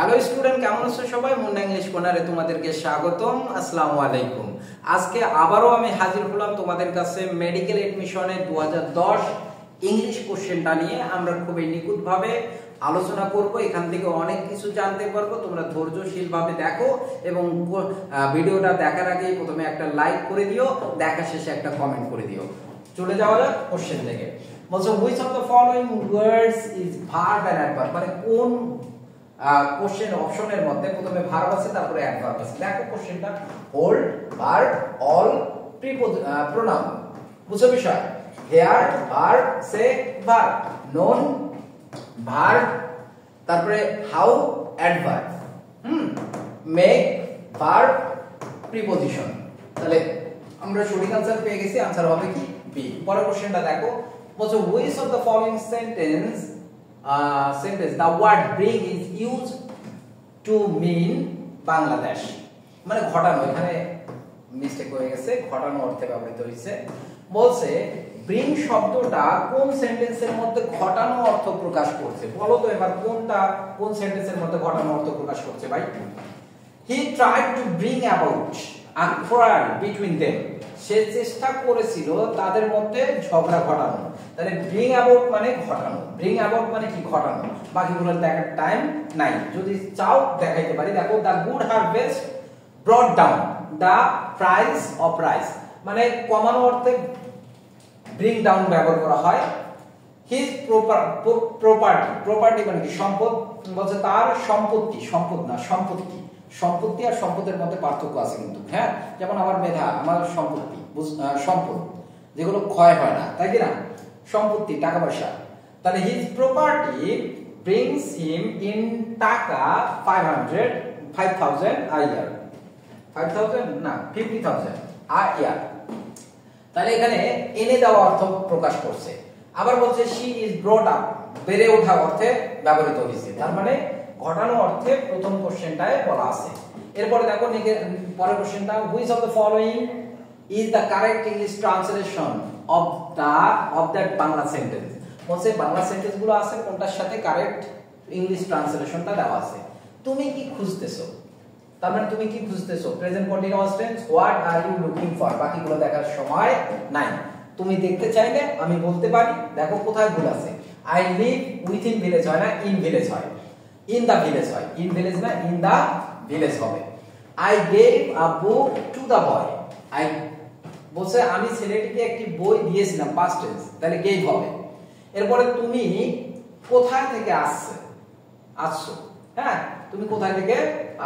Hello student, কেমন আছো সবাই? মুন্না ইংলিশ কর্নারে তোমাদেরকে স্বাগতম। আসসালামু আলাইকুম। আজকে আবারও আমি হাজির হলাম তোমাদের কাছে মেডিকেল এডমিশনে 2010 ইংলিশ কোশ্চেনটা নিয়ে। আমরা খুবই নিখুঁতভাবে আলোচনা করব, এখান থেকে অনেক কিছু জানতে পারবো। তোমরা ধৈর্যশীলভাবে দেখো এবং ভিডিওটা দেখার আগে প্রথমে একটা লাইক করে দিও, দেখা শেষে একটা কমেন্ট করে দিও। চলে যাওয়া যাক কোশ্চেন থেকে। বলছো which of the following words is verb and adverb, মানে কোন কোশ্চেন অপশনের মধ্যে প্রথমে ভার্ব আছে তারপরে অ্যাডভার্ব আছে। দেখো কোশ্চেনটা, হোল্ড, ভার্ব, অল, প্রোনাউন। বুঝো বিষয়? হেয়ার, ভার্ব, সে, ভার্ব, নোন, ভার্ব, তারপরে how, adverb, make, verb, preposition. তাহলে আমরা সঠিক আনসার পেয়ে গেছি। আনসার হবে কি? বি। পরের কোশ্চেনটা দেখো, বলছো which of the following sentence the word bring is used to mean Bangladesh, মানে ঘটানো, এখানে মিস্টেক হয়ে গেছে, ঘটানো অর্থে ব্যবহৃত হয়েছে। বলছে ব্রিং শব্দটা কোন সেন্টেন্সের মধ্যে ঘটানো অর্থ প্রকাশ করছে? বলো তো এবার কোন সেন্টেন্সের মধ্যে ঘটানো অর্থ প্রকাশ করছে ভাই? He tried to bring about a quarrel between them, সে চেষ্টা করেছিল তাদের মধ্যে ঝগড়া ঘটানো। তাহলে ব্রিং অ্যাবাউট মানে ঘটানো, ব্রিং অ্যাবাউট মানে কি? ঘটানো। বাকিগুলো দেখার টাইম নাই, যদি চাও দেখাইতে পারি। দেখো, the good harvest ব্রট down the price of rice, মানে কমানো অর্থে ব্রিং ডাউন ব্যবহার করা হয়। হিজ প্রপার্টি মানে কি? সম্পদ। বলছে তার সম্পত্তি, সম্পদ না সম্পত্তি। সম্পত্তি আর সম্পদের মধ্যে পার্থক্য আছে কিন্তু, হ্যাঁ। যেমন আমার মেধা, আমার সম্পত্তি, সম্পদ যেগুলো ক্ষয় হয় না, তাই কি না? সম্পত্তি, টাকা পয়সা। তাহলে his property brings him in টাকা 5,000 a year, 5,000 না 50,000 a year। তাহলে এখানে এনে দেওয়া অর্থ প্রকাশ করছে। আবার বলছে শি ইজ ব্রট আপ, বেড়ে ওঠা অর্থে ব্যবহৃত হয়েছে। তার মানে ঘটানো অর্থে প্রথম কোশ্চেনটায় বলা আছে। এরপরে দেখো পরের কোশ্চেনটা, which of the following is the correct English translation of that Bangla sentence. বলছে বাংলা সেন্টেন্স গুলো আছে কোনটার সাথে কারেক্ট ইংলিশ ট্রান্সলেশনটা দেওয়া আছে। তুমি কি খুঁজতেছো? তার মানে তুমি কি খুঁজতেছো? Present continuous tense, what are you looking for. বাকিগুলো দেখার সময় নাই। তুমি দেখতে চাইলে আমি বলতে পারি। দেখো কোথায় ভুল আছে। আই লিভ উইথিন ভিলেজ হয় না, ইন ভিলেজ হয়। ইন দা ভিলেজ হয়, ইন ভিলেজ না, ইন দা ভিলেজ হবে। I gave a book to the boy, I বলছে আমি ছেলেটিকে একটি বই দিয়েছিলাম, পাস্ট টেন্স, তাহলে গেভ হবে। এরপরে তুমি কোথায় থেকে আসছো, হ্যাঁ, তুমি কোথায় থেকে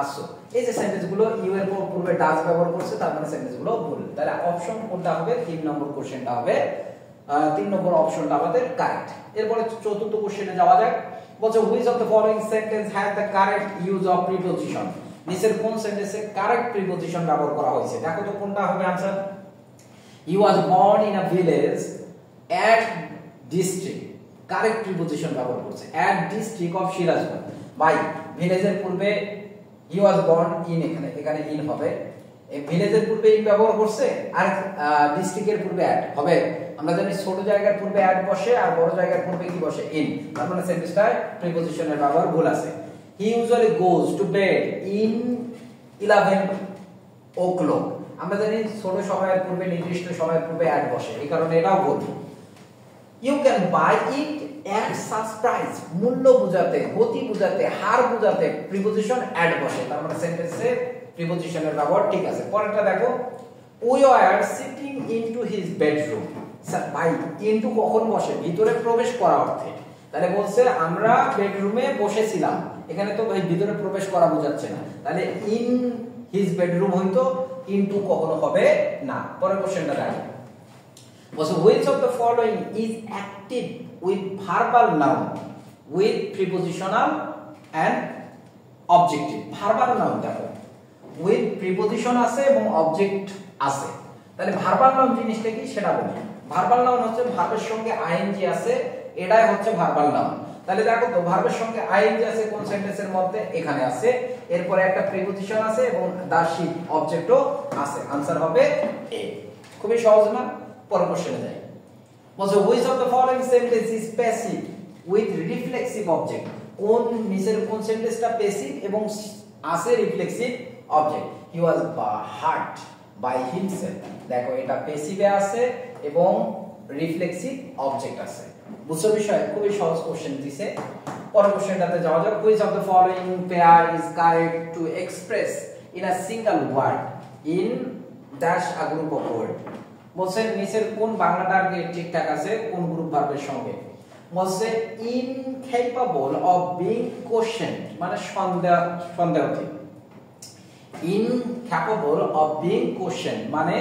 আসছো। এই যে সেন্টেন্স গুলো ইউ এর পূর্বে ডাজ ব্যবহার করছে, তার মানে সেন্টেন্স গুলো ভুল। তাহলে অপশন কোনটা হবে? 3 নম্বর কোশ্চেনটা হবে, 3 নম্বর অপশনটা আমাদের কারেক্ট। এরপরে চতুর্থ কোশ্চেনে যাওয়া যাক। বলছে which of the following sentence has the correct use of preposition, নিচের কোন সেন্টেন্সে কারেক্ট প্রিপজিশন ব্যবহার করা হয়েছে? দেখো তো কোনটা হবে answer. he was born in a village at district, correct preposition ব্যবহার করছে at district of সিরাজগঞ্জ। ভাই ভিলেজের পূর্বে he was born in, এখানে ইন হবে। এই ভিলেজের পূর্বে ইন ব্যবহার করছে, আর ডিস্ট্রিক্টের পূর্বে অ্যাট হবে। আমরা জানি ছোট জায়গার পূর্বে অ্যাট বসে আর বড় জায়গার পূর্বে কি বসে? ইন। তার মানে সেন্টেন্সটায় প্রিপজিশনের ব্যবহার ভুল আছে। হি usually goes to bed in 11 o'clock, আমরা জানি ছোট সময়ের পূর্বে নির্দিষ্ট সময়ের পূর্বে অ্যাট বসে, এই কারণে এটাও ভুল। You can buy it at such price, মূল্য বোঝাতে, গতি বোঝাতে, হার বোঝাতে প্রিপজিশন অ্যাট বসে, তার মানে সেন্টেন্সে প্রিপজিশনের ব্যবহার ঠিক আছে। পরেরটা দেখো, we are sitting into his bedroom, ভাই ইনটু কখন বসে? ভিতরে প্রবেশ করা অর্থে। তাহলে বলছে আমরা বেডরুমে বসেছিলাম, এখানে তো ভাই ভিতরে প্রবেশ করা বোঝাচ্ছে না, তাহলে ইন হিজ বেডরুম হইতো, ইনটু কখনো হবে না। পরের কোশ্চেনটা দেখো, বলছে which of the following is active with verbal noun with prepositional and objective। Verbal noun দেখো উইথ প্রিপজিশন আছে এবং অবজেক্ট আছে। তাহলে ভার্বাল নাউন জিনিসটা কি সেটা বলি। ভার্বাল নাউন হচ্ছে ভার্বের সঙ্গে আইএনজি আছে, এটাই হচ্ছে ভার্বাল নাউন। তাহলে দেখো তো ভার্বের সঙ্গে আইএনজি আছে কোন সেন্টেন্সের মধ্যে? এখানে আছে। এরপরে একটা প্রিপজিশন আছে এবং দাসী অবজেক্টও আছে। आंसर হবে এ। খুবই সহজ না? পরের কোশ্চেনে যাই। বলছে which of the following sentence is passive with reflexive object, কোন নিচের কোন সেন্টেন্সটা প্যাসিভ এবং আছে reflexive object. He was hurt by himself. দেখো এটা প্যাসিভে আছে এবং রিফ্লেক্সিভ অবজেক্ট আছে। বুঝছো বিষয়? খুবই সহজ কোশ্চেন দিছে। পরের কোশ্চেনটাতে যাওয়া যাক। Which of the following pair is correct to express in a single word in dash a group of word. বলছে নিচের কোন বাংলাটা আগে ঠিকঠাক আছে কোন গ্রুপ ভার্বের সঙ্গে। বলছে ইনকেপাবল অফ বিং কোশ্চেনড মানে সন্দেহাতীত। ইনক্যাপাবল অফ বিং কোশ্চেন মানে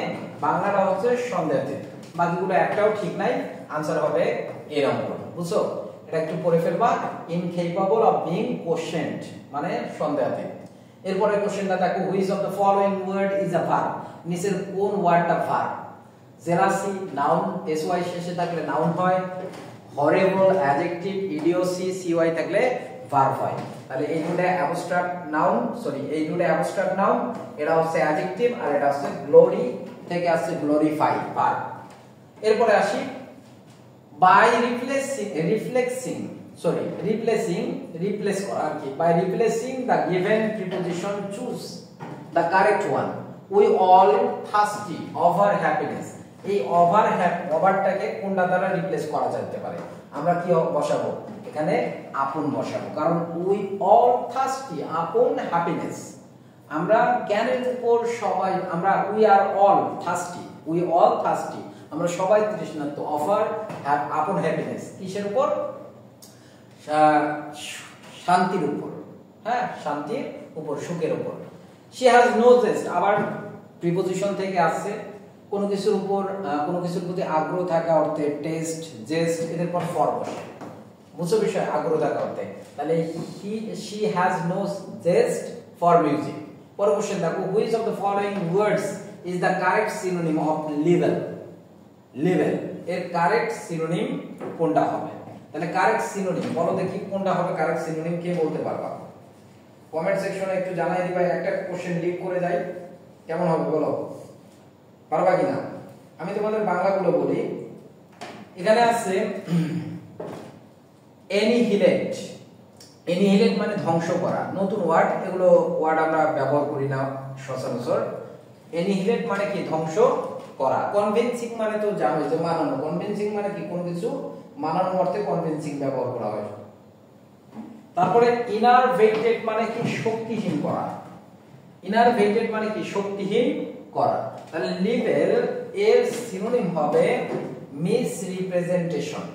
বাংলাটা হচ্ছে সন্দেহাতীত। বাকিগুলো একটাও ঠিক নাই, आंसर হবে এ নম্বর। বুঝছো? এটা একটু পড়ে ফেলবা। ইনকেপাবল অফ বিং কোশ্চেনড মানে সন্দেহাতীত। এরপরে কোশ্চেনটা দেখো, which of the following word is a verb. নিচের কোন ওয়ার্ডটা ভার্ব? জেলাসি নাউন, এসওয়াই শেষে থাকলে নাউন হয়। হরিবল অ্যাডজেক্টিভ, ইডিওসি সিওয়াই থাকলে ভার্ব হয়। তাহলে এই দুটো অ্যাবস্ট্রাক্ট নাউন, এই দুটো অ্যাবস্ট্রাক্ট নাউন, এটা হচ্ছে অ্যাডজেক্টিভ আর এটা হচ্ছে গ্লোরি থেকে আসছে গ্লোরিফাই ভার্ব। এরপরে আসি বাই রিপ্লেস করা আর কি। By replacing the given preposition choose the correct one. We all thirsty over happiness. এই ওভারটাকে কোনটা দ্বারা রিপ্লেস করা যেতে পারে? আমরা কি বসাবো? এখানে আপন বসাবো, কারণ উই অল থার্স্টি আপন হ্যাপিনেস। আমরা জ্ঞানের উপর সবাই, আমরা উই আর অল থার্স্টি আমরা সবাই তৃষ্ণার্ত। অফার আপন হ্যাপিনেস কিসের উপর? শান্তির উপর। হ্যাঁ, শান্তির উপর, সুখের উপর। শি হ্যাজ নো জেস্ট আবার প্রিপোজিশন থেকে আসছে। কোনো কিছুর উপর কোনো কিছুর প্রতি আগ্রহ থাকা অর্থে টেস্ট, জেস্ট এদের পর ফর বসে। বুঝছো বিষয়? আগ্রহ থাকা অর্থে। তাহলে she has no zest for music. পরের কোশ্চেন দেখো, which of the following words is the correct synonym of level. এর কারেক্ট সিনোনিম কোনটা হবে? তাহলে কারেক্ট সিনোনিম বলো দেখি কোনটা হবে কারেক্ট সিনোনিম, কে বলতে পারবা? কমেন্ট সেকশনে একটু জানাই দিবা। একটা কোশ্চেন লিক করে যাই, কেমন হবে বলো? পারবা কিনা? আমি তোমাদের বাংলাগুলো বলি। এখানে আছে এনিহিলেট মানে ধ্বংস করা। নতুন ওয়ার্ড, এগুলো ওয়ার্ড আমরা ব্যবহার করি না সচরাচর। এনিহিলেট মানে কি? ধ্বংস করা। কনভিন্সিং মানে তো জানো যে মানানো। কনভিন্সিং মানে কি? কোন কিছু মানানো অর্থে কনভিন্সিং ব্যবহার করা হয়। তারপরে ইনারভেটেড মানে কি? শক্তিহীন করা। ইনারভেটেড মানে কি? শক্তিহীন করা। তাহলে লিবেল এর সিনোনিম হবে মিসরিপ্রেজেন্টেশন।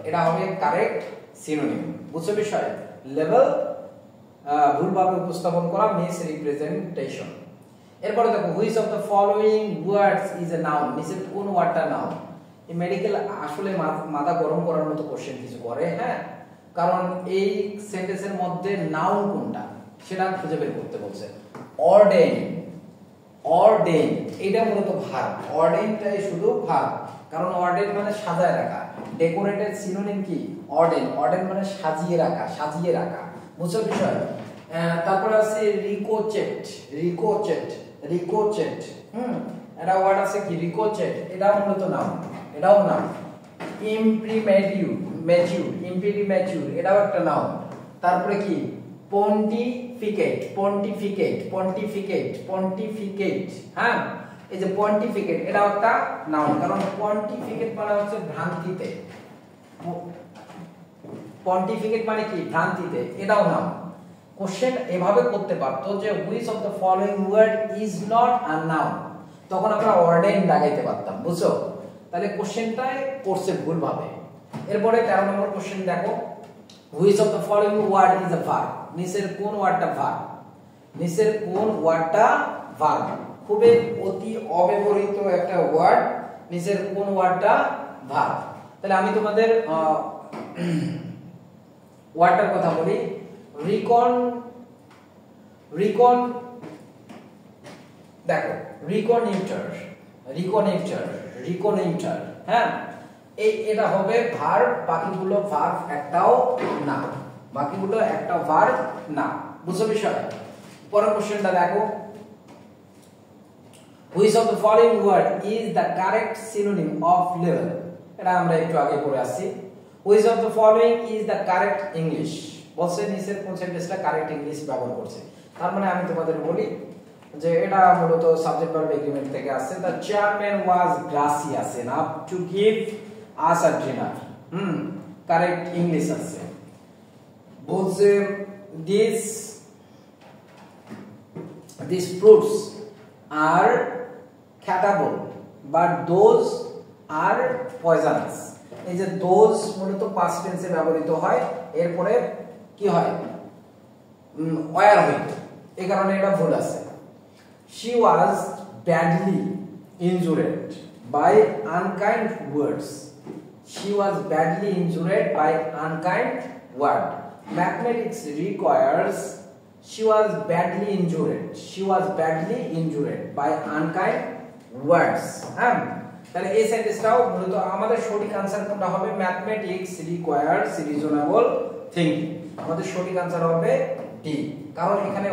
এটা হবে কারেক্ট সিনোনিম। বুঝছো বিষয়? লেভেল ভুলভাবে উপস্থাপন করা, মিসরিপ্রেজেন্টেশন। এরপরে দেখো, which of the following words is a noun. নিচের কোন ওয়ার্ডটা নাউন? এই মেডিকেল আসলে মাথা গরম করার মতো কোশ্চেন কিছু করে। হ্যাঁ, কারণ এই সেন্টেন্সের মধ্যে নাউন কোনটা সেটা খুঁজে বের করতে বলছে। অর্ডেন এটা মূলত ভার্ব। অর্ডেনটাই শুধু ভার্ব, কারণ অর্ডেন মানে সাজায় রাখা। ডেকোরেটেড সিনোনিম কি? অর্ডেন মানে সাজিয়ে রাখা। বুঝছো বিষয়? তারপরে আছে রিকোচেট। এটা ওয়ার্ড আছে কি? রিকোচেট, এটা মূলত নাউন, এটাও নাউন। ইম্প্রিমেচিউর এটাও একটা নাউন। তারপরে কি? পন্টিফিকেট। হ্যাঁ, এই যে পন্টিফিকেট এটাও একটা নাউন, কারণ পন্টিফিকেট মানে হচ্ছে ভ্রান্তিতে। পন্টিফিকেট মানে কি? ভ্রান্তিতে, এটাও নাউন। কোশ্চেন এভাবে করতে পারতো যে which of the following word is not a noun, তখন আমরা অর্ডেন লাগাইতে পারতাম। বুঝছো? তাহলে কোশ্চেনটাই করছে ভুল ভাবে। এরপরে 13 নম্বর কোশ্চেন দেখো, which of the following word is a verb. নিচের কোন ওয়ার্ডটা ভার্ব? খুবই অতি অব্যবহৃত একটা ওয়ার্ড। নিচের কোন ওয়ার্ডটা ভার্ব? তাহলে আমি তোমাদের ওয়ার্ডটার কথা বলি। দেখো, রিকনিউটার। হ্যাঁ, এটা হবে ভার্ব, বাকিগুলো ভার্ব একটাও না। বুঝছো বিষয়? পরের কোশ্চেনটা দেখো, which of the following word is the correct synonym of level. এটা আমরা একটু আগে পড়ে আসছি। which of the following is the correct English বলছে নিচের কোন সেন্টেন্সটা কারেক্ট ইংলিশ ব্যবহার করছে তার মানে আমি তোমাদের বলি যে এটা মূলত সাবজেক্ট ভার্ব এগ্রিমেন্ট থেকে আসছে the chairman was gracious enough to give us a dinner correct English আছে বলছে these fruits are catable but those are poisonous এই যে those মূলত past tense এ ব্যবহৃত হয় এরপরে কি হয় ওয়ার হইত এই কারণে এটা ভুল আছে she was badly injured by unkind words she was badly injured by unkind word mathematics requires she was badly injured by unkind words তাহলে এই সেন্টেন্সটাও মূলত আমাদের সঠিক आंसर কোনটা হবে ম্যাথমেটিক্স রিকোয়ার্স রিজনেবল থিংকিং আমাদের সঠিক आंसर হবে ডি কারণ এখানে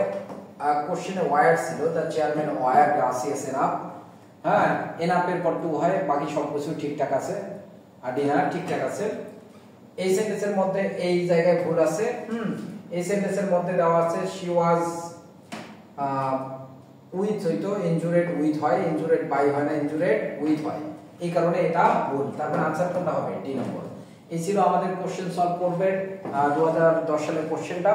কোশ্চেনে ওয়্যার ছিল the chairman were gracious enough enough এর পর টু হয় বাকি সবকিছু ঠিকঠাক আছে আর ডিনার ঠিকঠাক আছে এই সেন্টেন্সের মধ্যে এই জায়গায় ভুল আছে এই সেন্টেন্সের মধ্যে দেওয়া আছে she was উইথ হইতো ইনজুরেড উইথ হয় ইনজুরেড বাই হয় না ইনজুরেড উইথ হয় এই কারণে এটা ভুল তার মানে आंसर কোনটা হবে ডি নম্বর এই ছিল আমাদের কোশ্চেন সলভ করবে 2010 সালের কোশ্চেনটা